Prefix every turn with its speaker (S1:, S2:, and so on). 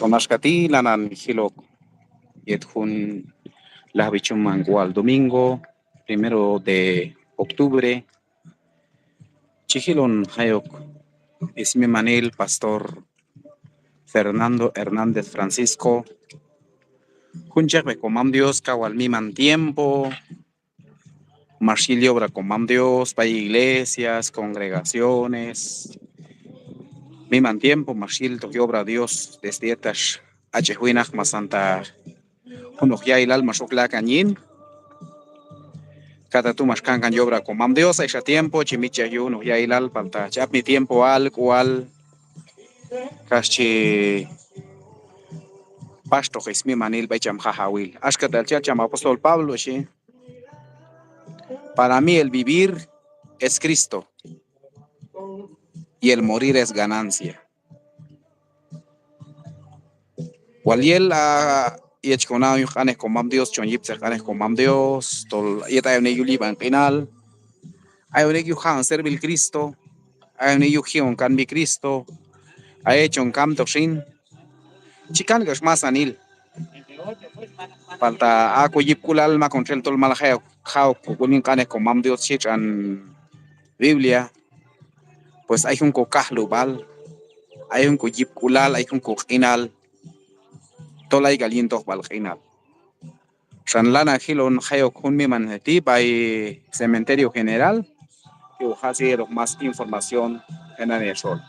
S1: Onashkati lanan hilok yetjun las bichumangual domingo 1 de octubre. Chihilon hayok ismi manil pastor Fernando Hernández Francisco. Junchekbe comam Dios kawal miman tiempo. Marshilio obra comam Dios, para iglesias, congregaciones. Miman tiempo, Marshil toque obra Dios desde etash achehuinach masanta. Unok ya ilal mashokla cañín. Cada tu mashkankan yobra comam Dios, aisha tiempo, chimicha yuno ya ilal palta. Chap mi tiempo al cual. Kashi pasto mi manil becham jajawil. Ashkatal chacham apóstol Pablo, sí. Para mí el vivir es Cristo y el morir es ganancia. Waliel a yechkonao yuhanes comam Dios, chonyipse hanes comam Dios, tol yeta ne yuliban penal. Hay un yuhan servil Cristo, hay un yuhion can mi Cristo, ha hecho un canto sin. Chican más anil. Falta a kuyipkulal ma contra el tol malajeo, jao kukunin canes comam Dios chichan Biblia. Pues hay un cocahlo bal, hay un kuyipkulal, hay un coquinal. Tolay galientos balginal. Shanlana Hilon Hayo Kunmi Maneti by Cementerio General. Que más información en el sol.